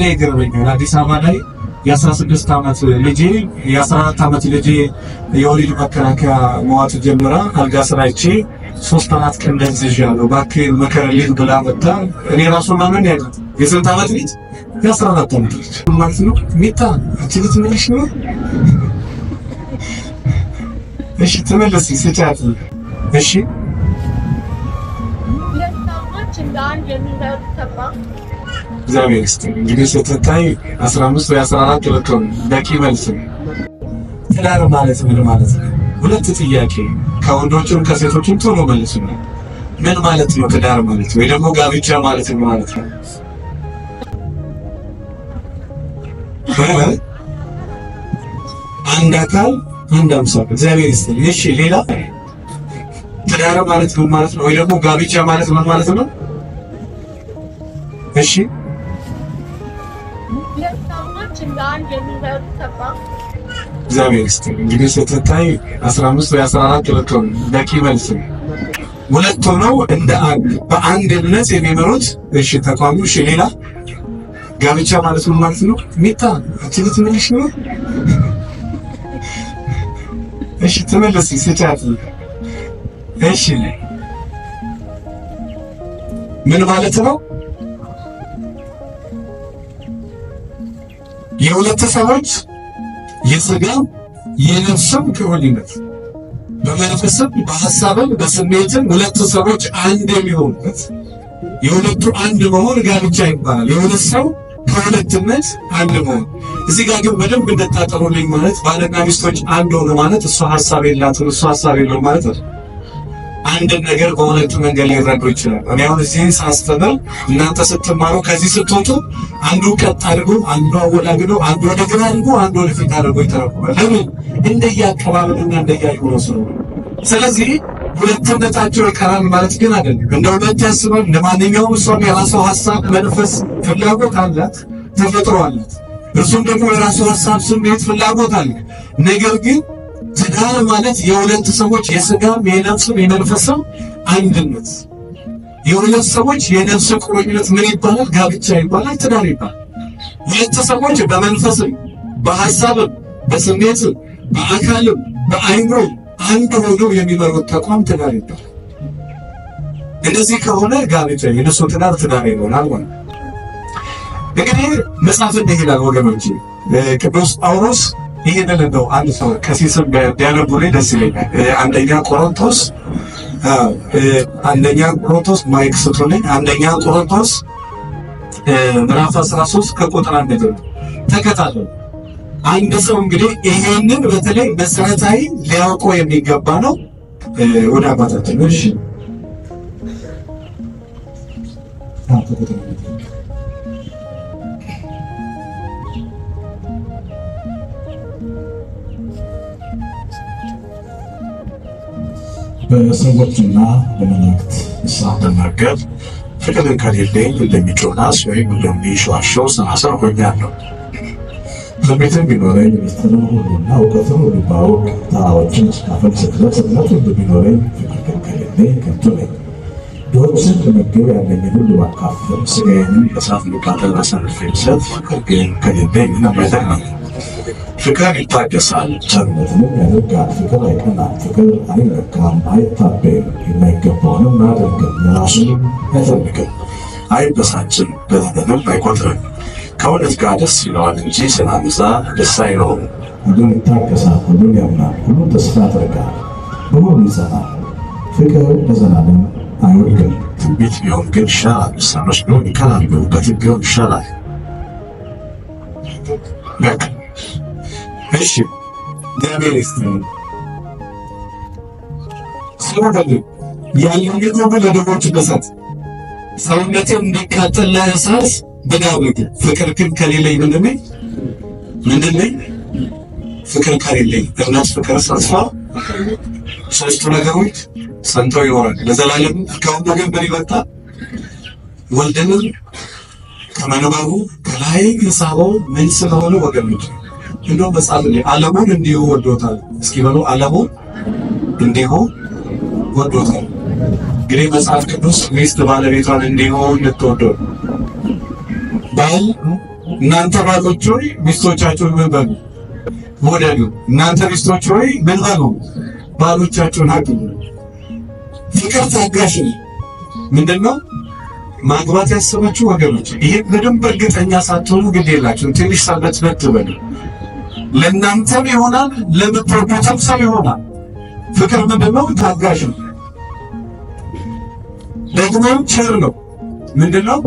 እኔ ይገርመኛል አዲስ አበባ ላይ የ16 ዓመት ልጅ የ14 ዓመት ልጅ የወሊድ መከላከያ መዋጥ ጀምራ አልጋ ስራይቼ 3-4 ቀን ደንዝዣለሁ ባክህ መከረልኝ ብላ መጣ። እኔ ራሱ ማመን ያለው የስንት ዓመት ልጅ የ14 ዓመት ልጅ ማለት ነው። ሚታ አትልት ምንሽ ነው? እሺ ተመለስ ሲጫት እሺ ለታማች እንዳን የሚለው ተባ እግዚአብሔር ይስጥልኝ። እንግዲህ ስትታይ 15 ወይ 14 ልትሆን በቂ መልስ ነው። ትዳር ማለት ምን ማለት ነው? ሁለት ጥያቄ ከወንዶችም ከሴቶችም ቶሎ መልሱ ነው። ምን ማለት ነው ትዳር ማለት ወይ ደግሞ ጋብቻ ማለት ነው ማለት ነው? አንድ አካል አንድ አምሳል እግዚአብሔር ይስጥልኝ። እሺ ሌላ ትዳር ማለት ምን ማለት ነው? ወይ ደግሞ ጋብቻ ማለት ምን ማለት ነው? እሺ ለታማች እንዳን የሚለው ተባ እግዚአብሔር ይስጥልኝ። እንግዲህ ስትታይ 15 ወይ 14 ልትሆን በቂ መልስ ነው። ሁለት ሆነው እንደ አንድ በአንድ እምነት የሚመሩት እሺ ተቋሙ። እሺ ሌላ ጋብቻ ማለት ምን ማለት ነው? ሚታ አትልት ምንሽ ነው? እሺ ተመለስ ሲጫት እሺ ምን ማለት ነው? የሁለት ሰዎች የሥጋም የነፍስም ግንኙነት በመንፈስም በሐሳብም በስሜትም ሁለት ሰዎች አንድ የሚሆኑበት የሁለቱ አንድ መሆን ጋብቻ ይባላል። የሁለት ሰው ከሁለትነት አንድ መሆን። እዚህ ጋር ግን በደንብ እንደታጠሩልኝ ማለት ባልና ሚስቶች አንድ ሆነ ማለት እሱ ሐሳብ የላትም እሱ ሐሳብ የለውም ማለት ነው። አንድ ነገር በሁለት መንገድ ሊረዱ ይችላል። እኔ አሁን እዚህ ሳስተምር እናንተ ስትማሩ ከዚህ ስትወጡ አንዱ ቀጥ አድርጎ አንዱ አወላግዶ አንዱ ወደ ግራ አድርጎ አንዱ ወደ ፊት አድርጎ ይተረጉማል። ለምን? እንደየአቀባበልና እንደየአይሁነው ነው። ስለዚህ ሁለትነታቸው ይቀራል ማለት ግን አይደለም። እንደ ሁለት ያስባል። ለማንኛውም ሰው የራሱ ሐሳብ፣ መንፈስ፣ ፍላጎት አላት፣ ተፈጥሮ አላት። እርሱም ደግሞ የራሱ ሐሳብ፣ ስሜት፣ ፍላጎት አለ። ነገር ግን ትዳር ማለት የሁለት ሰዎች የሥጋም የነፍስም የመንፈስም አንድነት፣ የሁለት ሰዎች የነፍስ ቁርኝነት ምን ይባላል? ጋብቻ ይባላል፣ ትዳር ይባላል። ሁለት ሰዎች በመንፈስም በሐሳብም በስሜትም በአካልም በአይምሮም አንድ ሆነው የሚመሩት ተቋም ትዳር ይባላል። እንደዚህ ከሆነ ጋብቻ የነሱ ትዳር ይሆናል ማለት ነው። እንግዲህ መጽሐፍ እንዲህ ይላል ወገኖች፣ ቅዱስ ጳውሎስ ይሄንን ነው አንድ ሰው ከሲስም ቢያነቡልኝ ደስ ይለኛል። አንደኛ ቆሮንቶስ ማይክ ስጡልኝ። አንደኛ ቆሮንቶስ ምዕራፍ 13 ከቁጥር 1 ጀምሮ ተከታተሉ። አንድ ሰው እንግዲህ ይሄንን በተለይ መሰረታዊ ሊያውቀው የሚገባ ነው። ወደ አባታችን እሺ በሰዎችና በመላእክት ሳትናገር ፍቅርን ከሌለኝ እንደሚጮህ ናስ ወይም እንደሚሸዋሸው ሰናሰር ሆኛለሁ። ትንቢትም ቢኖረኝ ሚስጥርን ሁሉና እውቀትን ሁሉ ባውቅ ተራሮችን እስካፈልስ ድረስ እምነት ሁሉ ቢኖረኝ ፍቅር ግን ከሌለኝ ከንቱ ነኝ። ድሆችን ልመግብ ያለኝን ሁሉ ባካፍል ሥጋዬንም በእሳት መቃጠል አሳልፌ ብሰጥ ፍቅር ግን ከሌለኝ ምንም አይጠቅመኝም። ፍቅር ይታገሳል፣ ቸርነትንም ያደርጋል። ፍቅር አይቀናም፣ ፍቅር አይመካም፣ አይታበይም፣ የማይገባውንም አያደርግም፣ የራሱንም አይጠብቅም፣ አይበሳጭም፣ በደልንም አይቆጥርም። ከእውነት ጋር ደስ ይለዋል እንጂ ስለ ዓመፃ ደስ አይለውም። ሁሉን ይታገሳል፣ ሁሉን ያምናል፣ ሁሉን ተስፋ ያደርጋል፣ በሁሉ ይጸናል። ፍቅር ለዘላለም አይወድቅም። ትንቢት ቢሆን ግን ይሻላል፣ ልሳኖች ቢሆን ይቀናሉ፣ በትር ቢሆን ይሻላል። በቃ እሺ እግዚአብሔር ይስጥልኝ። ስለዚህ ያለኝን ሁሉ ለድሆች ብሰጥ ሰውነቴን እንዲቃጠል ለእሳት ብጋብግ ፍቅር ግን ከሌለኝ ምንድን ነኝ? ፍቅር ከሌለኝ እምነት፣ ፍቅር፣ ተስፋ ሦስቱ ነገሮች ጸንተው ይኖራል ለዘላለም። ከሁሉ ግን ምን ይበልጣል? ወልድንም ከመንበሩ ከላይ ከሳበው ምን ስለሆነ ወገኖች እንደው መጽሐፍ ላይ ዓለሙን እንዲሁ ወዶታል። እስኪ በሉ ዓለሙን እንዲሁ ወዶታል። እንግዲህ መጽሐፍ ቅዱስ ሚስት ባለቤቷን እንዲሁ እንድትወደው ባል እናንተ ባሎች ሆይ ሚስቶቻችሁን ምን በሉ? ውደዱ። እናንተ ሚስቶች ሆይ ምን በሉ? ባሎቻችሁን አክብሩ። ፍቅር ታጋሽ ነው። ምንድነው? ማግባት ያሰባችሁ ወገኖች ይሄ በደንብ እርግጠኛ ሳትሆኑ ግድ የላችሁም። ትንሽ ሰበት በትበሉ። ለእናንተም ይሆናል ለምትወዱትም ሰው ይሆናል። ፍቅር ምንድነው? ታጋሽ ነው። ደግሞም ቸር ነው። ምንድነው?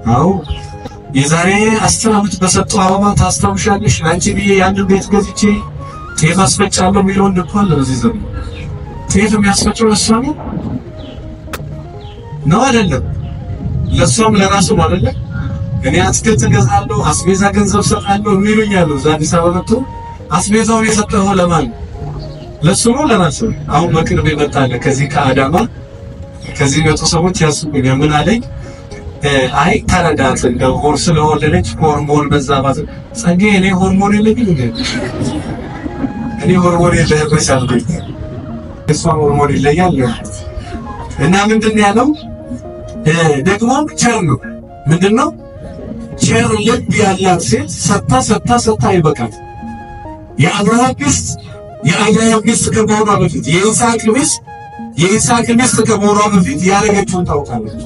አዎ የዛሬ 10 ዓመት በሰጠው አበባ ታስታውሻለሽ? አንቺ ብዬ ያን ቤት ገዝቼ ጤፍ አስፈጫለሁ የሚለውን ልኳል። በዚህ ዘመን ጤፍ የሚያስፈጨው እሷ ነው አይደለም? ለሷም ለራሱ ማለት ነው። እኔ አትክልት እገዛለሁ፣ አስቤዛ ገንዘብ ሰጣለሁ የሚሉኛል። እዛ አዲስ አበባ መጥቶ አስቤዛውን የሰጠኸው ለማን? ለሱ ነው ለራሱ? አሁን በቅርብ ይመጣል ከዚህ ከአዳማ ከዚህ መቶ ሰዎች ያስቡኛል። ምን አለኝ? አይ ተረዳት እንደው ሆር ስለወለደች ሆርሞን በዛባት ጸጌ እኔ ሆርሞን የለኝም እንዴ? እኔ ሆርሞን የለህበት አልኩኝ። እሷ ሆርሞን ይለያል። እና ምንድነው ያለው? ደግሞ ቸር ነው። ምንድነው? ቸር ልብ ያላት ሴት ሰታ ይበቃል። የአብርሃም ሚስት ከመሆኗ በፊት የይስሐቅ ሚስት ከመሆኗ በፊት ያደረገችውን ታውቃለች።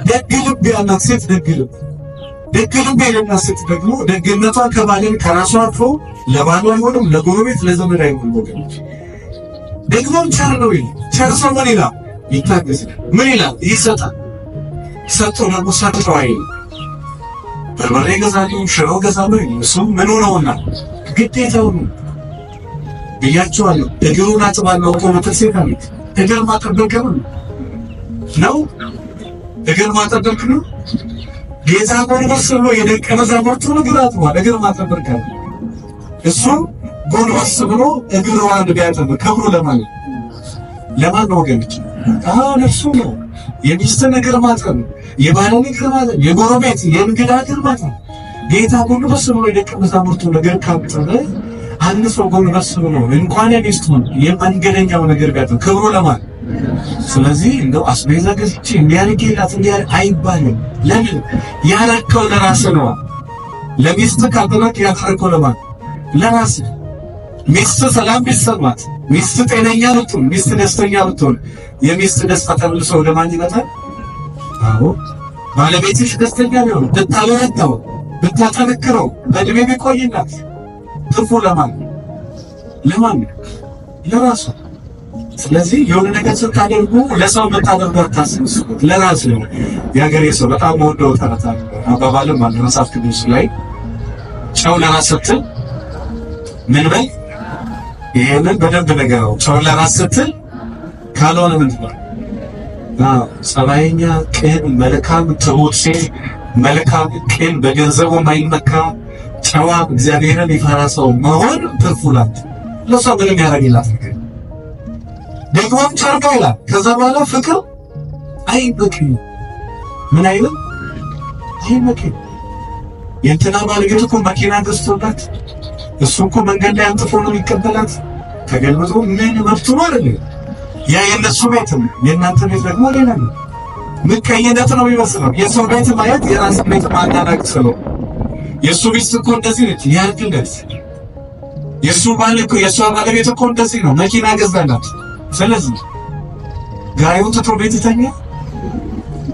ደግ ልብ ያላት ሴት ደግ ልብ ያላት ሴት ደግሞ ደግነቷ ከባልን ከራሷ አልፎ ለባሏ አይሆንም፣ ለጎረቤት ለዘመድ አይሆንም። ወገኖች ደግሞም ቸር ነው ይላል። ቸር ሰው ምን ይላል? ይታገሳል። ምን ይላል? ይሰጣል። ሰጥቶ ደግሞ ሰጥተው አይልም። በርበሬ ገዛለሁ፣ ሽሮ ገዛለሁ እሱ ምን ሆነውና ግዴታው ነው ብያቸዋለሁ። እግሩን አጥባለሁ እኮ በተሴት አለች። እግር ማጠበቅ ነው። እግር ማጠበቅ ነው። ጌታ ጎንበስ ብሎ የደቀ መዛሙርቱን እግር አጥቧል። እግር ማጠበቅ ነው። እሱ ጎንበስ ብሎ እግሯን ቢያጠብ ክብሩ ለማን ነው ወገኖች? እርሱ ነው። የሚስትን እግር ማጠብ፣ የባልን እግር ማጠብ፣ የጎረቤት የእንግዳ እግር ማጠብ። ጌታ ጎንበስ ብሎ የደቀ መዛሙርቱን እግር ካጠበ አንድ ሰው ጎንበስ ብሎ እንኳን የሚስቱን የመንገደኛው ነገር ቢያጠብ ክብሩ ለማን? ስለዚህ እንደው አስቤዛ ገዝቼ እንዲያርግላት አይባልም። ለምን? ያረከው ለራስህ ነው። ለሚስት ካልተናቅ ያረከው ለማን? ለራስህ። ሚስት ሰላም ቢሰማት፣ ሚስት ጤነኛ ብትሆን፣ ሚስት ደስተኛ ብትሆን የሚስት ደስታ ተመልሶ ወደ ማን ይመጣል? አዎ ባለቤትሽ ደስተኛ ቢሆን ብታበረታው፣ ብታጠነክረው፣ በእድሜ ቢቆይላት ትርፉ ለማን? ለራሱ። ስለዚህ የሆነ ነገር ስታደርጉ ለሰው መታደርጉ አታስቡ፣ ለራሱ ነው። የሀገሬ ሰው በጣም ወደው ተረታ አባባልም አለ መጽሐፍ ቅዱስ ላይ ጨው ለራስ ስትል ምን በል? ይሄንን በደንብ ነገረው። ጨው ለራስ ስትል ካልሆነ ምን ትባል? ጸባይኛ፣ ቅን፣ መልካም፣ ትሁት ሴት፣ መልካም፣ ቅን፣ በገንዘቡ ማይመካ ጨዋ፣ እግዚአብሔርን ይፈራ ሰው መሆን ትርፉላት። ለሷ ምንም ያደርግላት ነገር ደግሞም ቸር ነው ይላል። ከዛ በኋላ ፍቅር አይበቅም። ምን አይልም? አይበቅም። የእንትና ባለቤት እኮ መኪና ገዝቶላት እሱ እኮ መንገድ ላይ አንጥፎ ነው የሚቀበላት። ተገልብጦ ምን መብቱ ነው አይደል? ያ የነሱ ቤት ነው። የእናንተ ቤት ደግሞ ሌላ ነው። ምቀኝነት ነው የሚመስለው። የሰው ቤት ማየት የራስ ቤት ማናናቅ ስለው የሱ ሚስት እኮ እንደዚህ ነች ያርግለት። የሱ የሷ ባለቤት እኮ እንደዚህ ነው መኪና ገዛላት። ስለዚህ ጋሪውን ትቶ ቤት ይተኛ?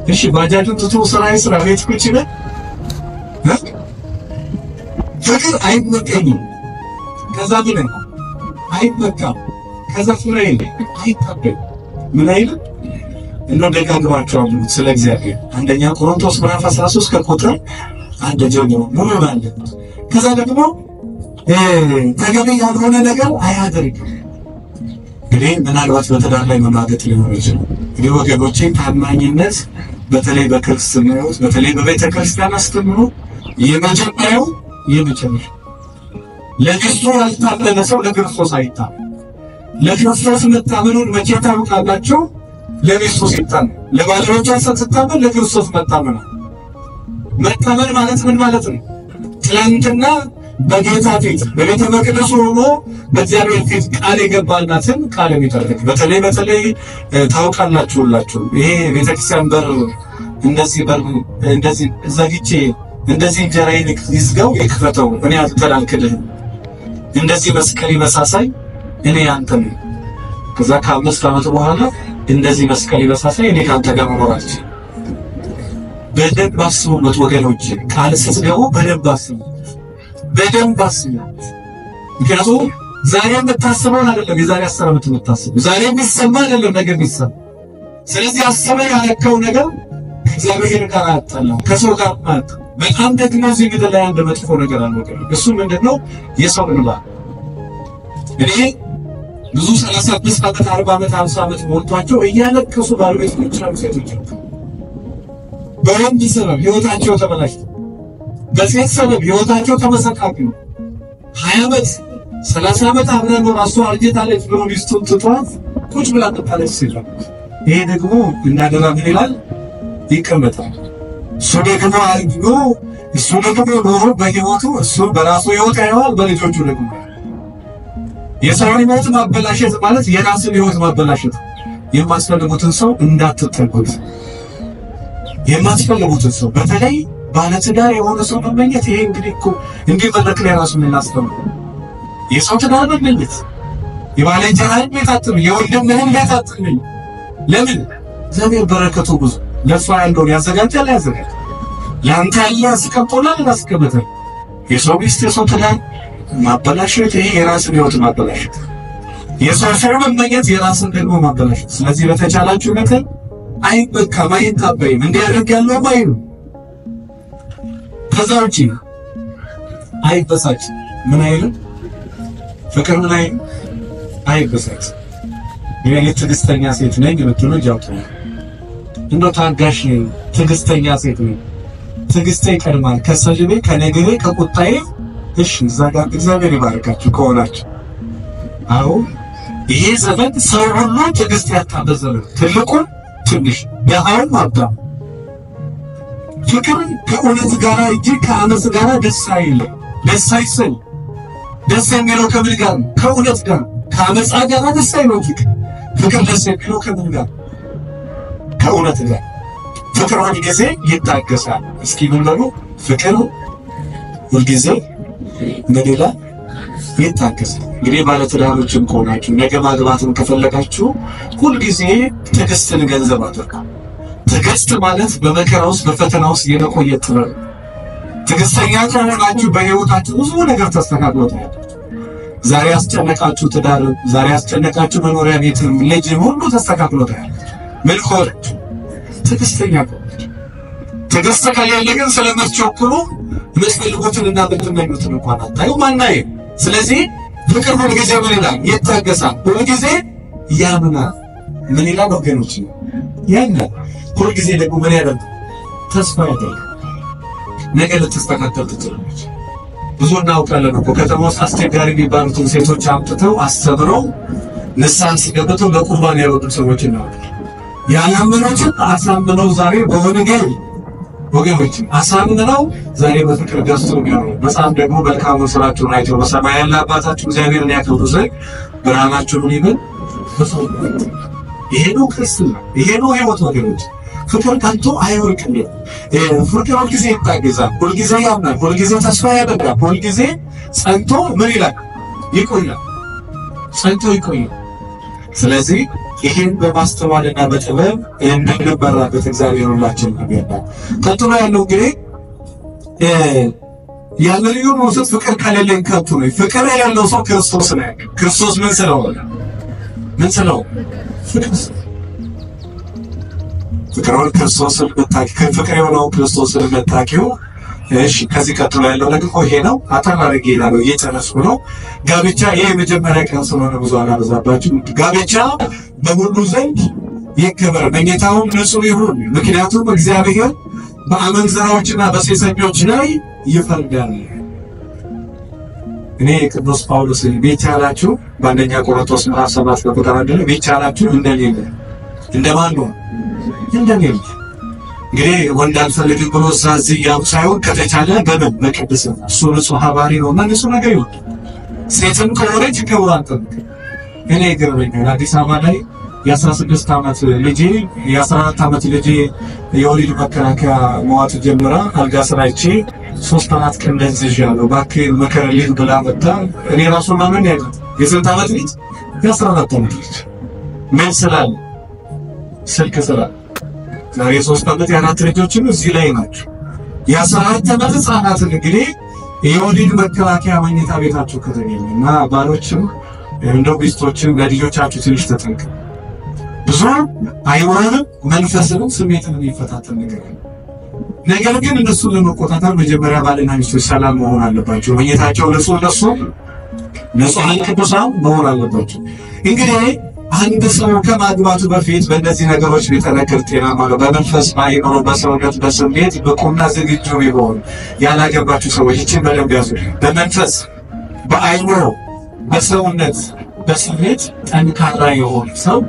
እሺ ባጃጁን ትቶ ስራ ቤት ቁጭ ይበል? ፍቅር አይመቀኝም። ከዛ ምን አይመካም። ከዛ ፍሬ አይታበል። ምን አይልም? እንደው ደጋግማቸው ስለ እግዚአብሔር አንደኛ ቆሮንቶስ ምዕራፍ 13 ከቁጥር 1 ጀምሮ ሙሉ ማለት። ከዛ ደግሞ ተገቢ ያልሆነ ነገር አያደርግም። እንግዲህ ምናልባት በትዳር ላይ መማገጥ ሊሆን ይችላል። እንግዲህ ወገኖቼ ታማኝነት በተለይ በክርስትና ውስጥ በተለይ በቤተ ክርስቲያን አስተምሮ የመጀመሪያው ለክርስቶስ ያልታመነ ሰው ለክርስቶስ አይታመን። ለክርስቶስ መታመኑን መቼ ታውቃላችሁ? ለሚስቱ ሲታመን፣ ለባለቤቷ ስትታመን ለክርስቶስ መታመን ማለት ምን ማለት ነው? ትላንትና በጌታ ፊት በቤተ መቅደስ ሆኖ በእግዚአብሔር ፊት ቃል የገባናትን ቃል የሚጠብቅ በተለይ ታውቃላችሁላችሁ። ይሄ ቤተክርስቲያን በር እንደዚህ ዘግቼ እንደዚህ እንጀራዬን ይዝጋው ይክፈተው እኔ አልተላልክልህም እንደዚህ መስቀል ይበሳሳይ እኔ አንተ ነኝ ከዛ ከ5 ዓመት በኋላ እንደዚህ መስቀል ይበሳሳይ እኔ ካንተ ጋር መኖራች በደንብ አስቡበት ወገኖች ቃል ስትገቡ በደንብ አስቡ ምክንያቱም ዛሬ የምታስበው አይደለም የዛሬ 10 ዓመት የምታስበው ዛሬ የሚሰማ አይደለም ነገር የሚሰማ ስለዚህ አስበህ ያለከው ነገር እግዚአብሔር ጋር አጣላ ከሰው ጋር ማለት በጣም ደግሞ እዚህ ምድር ላይ አንድ መጥፎ ነገር አለ እሱ ምንድነው የሰው እንባ እኔ ብዙ 35 ዓመት 40 ዓመት 50 ዓመት ሞልቷቸው እያለቀሱ ባለቤቶች ነው ሴቶች በወንድ ሰበብ ህይወታቸው ተበላሽቶ በሴት ሰበብ ህይወታቸው ተመሰቃቅሎ 20 ዓመት 30 ዓመት አብረን ነው ራሱ አርጅታለች ብሎ ሚስቱን ትቷት ቁጭ ብላ ተጣለች ሲል ይሄ ደግሞ እናደራ ምን ይላል ይቀመጣል እሱ ደግሞ አርግቶ እሱ ደግሞ ኖሮ በህይወቱ እሱ በራሱ ህይወት ያየዋል በልጆቹ ደግሞ የሰውን ህይወት ማበላሸት ማለት የራስን ህይወት ማበላሸት የማስፈልጉትን ሰው እንዳትጠጉት የማስፈልጉትን ሰው በተለይ ባለትዳር የሆነ ሰው መመኘት ይሄ እንግዲህ እኮ እንዲህ መድረክ ላይ ራሱ የምናስተምረው የሰው ትዳር መመኘት የባለንጀራህን ቤት አትመኝ የወንድምህን ቤት አትመኝ ለምን እግዚአብሔር በረከቱ ብዙ ለሷ ያለውን ያዘጋጃል ያንተ ያለ አስቀምጦላል አስቀምጠል የሰው ሚስት የሰው ትዳር ማበላሸት ይሄ የራስን ህይወት ማበላሸት የሰው ሰው መመኘት የራስን ደግሞ ማበላሸት ስለዚህ በተቻላችሁ መጠን አይበቃም አይታበይም እንዲያደርግ ያለው ማይሉ ከዛ ውጪ አይበሳጭ ምን አይልም ፍቅር ምን አይበሳጭ የኔ ትዕግስተኛ ሴት ነኝ ብትሉ ጃውቱ እንደው ታጋሽ ትዕግስተኛ ሴት ነኝ ትዕግስቴ ይቀድማል ከሰልቤ ከነገሬ ከቁጣዬ እሺ ዛጋ እግዚአብሔር ይባርካችሁ ከሆናችሁ አዎ ይሄ ዘመን ሰው ሁሉ ትዕግስት ያጣበት ዘመን ትልቁ ትንሽ ያሃውን ማብዳ ፍቅር ከእውነት ጋር እንጂ ከአመፅ ጋር ደስ አይልም ደስ አይሰኝ ደስ የሚለው ከምን ጋር ከእውነት ጋር ከአመፃ ጋር ደስ አይለው ፍቅር ደስ የሚለው ከምን ጋር ከእውነት ጋር ፍቅር ሁል ጊዜ ይታገሳል እስኪ ምን በሉ ፍቅር ሁል ጊዜ እንደሌላ ይታገሳል እንግዲህ ባለትዳሮችም ከሆናችሁ ነገ ማግባትም ከፈለጋችሁ ሁል ጊዜ ትዕግስትን ገንዘብ አድርጉ ትዕግስት ማለት በመከራ ውስጥ በፈተና ውስጥ የመቆየት ጥበብ ትዕግስተኛ ከሆናችሁ በህይወታችሁ ብዙ ነገር ተስተካክሎታል ዛሬ ያስጨነቃችሁ ትዳር ዛሬ ያስጨነቃችሁ መኖሪያ ቤት ልጅ ሁሉ ተስተካክሎታል ምን ሆነች ትዕግስተኛ ትዕግስት ከሌለ ግን ስለምትቸኩሉ መስፈልጉትንና በትመኙትን እንኳን አታዩ ማናየ ስለዚህ ፍቅር ሁሉ ጊዜ ምን ይላል ይታገሳል ሁሉ ጊዜ ያምናል ምን ይላል ወገኖች ያምናል ሁሉ ጊዜ ደግሞ ምን ያደርጋል ተስፋ ያደርጋል ነገ ልትስተካከል ትችላለች ብዙ እናውቃለን እኮ ከተማ ውስጥ አስቸጋሪ የሚባሉትን ሴቶች አምጥተው አስተምረው ንስሐ ሲገቡት ለቁርባን ያወጡ ሰዎች እናውቃለን ያላመኑትን አሳምነው ዛሬ በወንጌል ወገኖች አሳምነው ዛሬ በፍቅር ገዝተው ነው መጽሐፍ ደግሞ መልካም ስራቸውን አይተው በሰማይ ያለ አባታችሁ እግዚአብሔርን ያከብሩ ዘንድ ብርሃናችሁን ይበል ይሄ ነው ክርስትና ይሄ ነው ህይወት ወገኖች ፍቅር ካንቶ አይወርቅም ፍቅር ሁል ጊዜ ይታገዛል ሁል ጊዜ ያምናል ሁል ጊዜ ተስፋ ያደርጋል ሁል ጊዜ ጸንቶ ምን ይላል ይቆያል ጸንቶ ይቆያል ስለዚህ ይሄን በማስተዋልና በጥበብ እንድንበራበት እግዚአብሔር ሁላችን ይርዳን ቀጥሎ ያለው እንግዲህ ያለልዩ ነው ፍቅር ከሌለን ከንቱ ነው ፍቅር ያለው ሰው ክርስቶስ ነው ክርስቶስ ምን ስለው ፍቅር ክርስቶስን መታኪው ፍቅር የሆነው ክርስቶስን መታኪው እሺ ከዚህ ቀጥሎ ያለው ነገር ይሄ ነው አታማረግ ይላል እየጨረስኩ ነው ጋብቻ ይሄ መጀመሪያ ቀን ስለሆነ ብዙ አላበዛባችሁ ጋብቻ በሁሉ ዘንድ ይከበር በጌታውም ንጹህ ይሁን ምክንያቱም እግዚአብሔር በአመንዝራዎችና በሴሰኞች ላይ ይፈርዳል እኔ ቅዱስ ጳውሎስ ቤቻላችሁ በአንደኛ ቆሮንቶስ ምዕራፍ 7 ቁጥር 1 ቤቻላችሁ እንደማን ነው እንደኔ እንግዲህ ወንድ አልፈልግም ብሎ ሳዚህ ያው ሳይሆን ከተቻለ በቅድስና እሱ ንጹህ ሐዋሪ ነው እና ንጹህ ነገር ይሁን ሴትም ከሆነች ከወራን ጠብቅ እኔ ገርበኛል አዲስ አበባ ላይ የ16 ዓመት ልጅ የ14 ዓመት ልጅ የወሊድ መከላከያ መዋጥ ጀምራ አልጋ ስራይቼ 3 4 ቀን እንደዚህ ያለው ባክህ መከረልኝ ብላ መጣ። እኔ ራሱ ማመን ያለው የስንት ዓመት ልጅ የ14 ዓመት ልጅ ምን ስላለ ስልክ ስላለ ዛሬ 3 ዓመት የ4 ልጆችን እዚህ ላይ ናቸው። የ14 ዓመት ህፃናትን እንግዲህ የወሊድ መከላከያ መኝታ ቤታቸው ከተገኘና ባሎችም እንደው ሚስቶችም ለልጆቻችሁ ትንሽ ተጠንቀቁ። ብዙ አይወራንም መንፈስንም ስሜትንም ይፈታተን ነገር ግን እነሱን ለመቆጣጠር መጀመሪያ ባልና ሚስቶች ሰላም መሆን አለባቸው። መኝታቸው ለሱ ንጹሃን ቅዱሳን መሆን አለባቸው። እንግዲህ አንድ ሰው ከማግባቱ በፊት በእነዚህ ነገሮች ቢጠነክር ጤናማ ነው። በመንፈስ ባይኖር በሰውነት በስሜት በቁምና ዝግጁ ቢሆን ያላገባችሁ ሰዎች ይህችን በደንብ ያዙ። በመንፈስ በአይምሮ በሰውነት በስሜት ጠንካራ የሆነ ሰው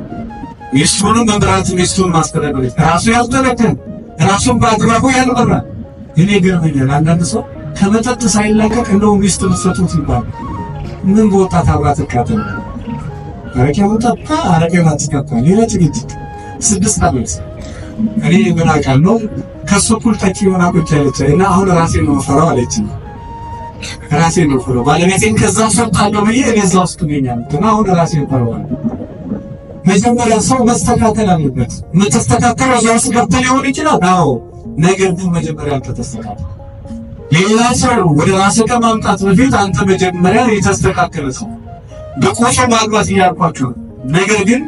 ሚስቱንም መምራት ሚስቱን ማስተዳደር ራሱ ያልተለከን ራሱን በአግባቡ ያልመራ እኔ ገርመኛል። አንዳንድ ሰው ከመጠጥ ሳይላቀቅ እንደው ሚስት መስጠቱት ይባል ምን በወጣት አብራት ተካተለ አረቄ ወጣታ አረቄ ማጥቃታ ሌላ ትግት 6 ዓመት እኔ ምን አውቃለሁ ከሱ እኩል ጠጪ ሆና ቁጭ ያለች እና አሁን ራሴን ነው ፈራው አለች። ራሴን ነው ፈራው ባለቤቴን ከዛ ሰጣለሁ ብዬ እኔ እዛ ውስጥ ነኛል እና አሁን ራሴን ፈራው። መጀመሪያ ሰው መስተካከል አለበት። መስተካከል ያስ ገብተን ሊሆን ይችላል። አዎ ነገር ግን መጀመሪያ አንተ ተስተካከል። ሌላ ሰው ወደ ራስህ ከማምጣት በፊት አንተ መጀመሪያ የተስተካከለ ሰው በቆሻ ማግባት ያልኳችሁ። ነገር ግን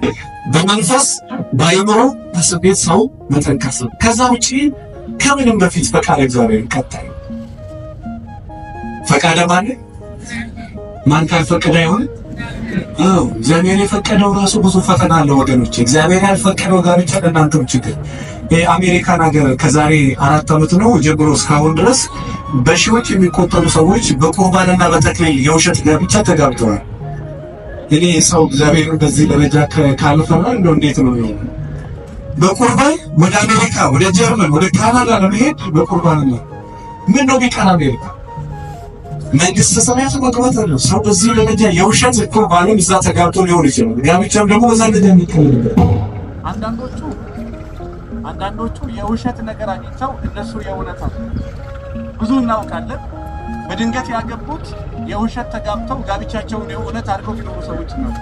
በመንፈስ ባይምሮ በስሜት ሰው መጠንከር ከዛ ውጪ ከምንም በፊት ፈቃደ እግዚአብሔር ቀጣይ ፈቃደ ማን ካልፈቀደ አይሆን? እግዚአብሔር የፈቀደው ራሱ ብዙ ፈተና አለው ወገኖች። እግዚአብሔር ያልፈቀደው ጋብቻ ለእናንተም ችግር። የአሜሪካን ሀገር ከዛሬ 4 ዓመት ነው ጀምሮ እስካሁን ድረስ በሺዎች የሚቆጠሩ ሰዎች በቁርባንና በተክሊል የውሸት ጋብቻ ተጋብተዋል። እኔ ሰው እግዚአብሔር በዚህ ደረጃ ካልፈራ እንደው እንዴት ነው የሚሆነው? በቁርባን ወደ አሜሪካ ወደ ጀርመን ወደ ካናዳ ለመሄድ በቁርባን ነው። ምን ነው ቢቀር አሜሪካ መንግስት ሰማያት መግባት አለ። ሰው በዚህ ደረጃ የውሸት ቁርባን ይዛ ተጋብቶ ሊሆን ይችላል። ጋብቻም ደግሞ በዛ ደረጃ የሚከለል አንዳንዶቹ የውሸት ነገር አግኝተው እነሱ የእውነት አሉ። ብዙ እናውቃለን። በድንገት ያገቡት የውሸት ተጋብተው ጋብቻቸውን የእውነት አድርገው ቢኖሩ ሰዎች ነው።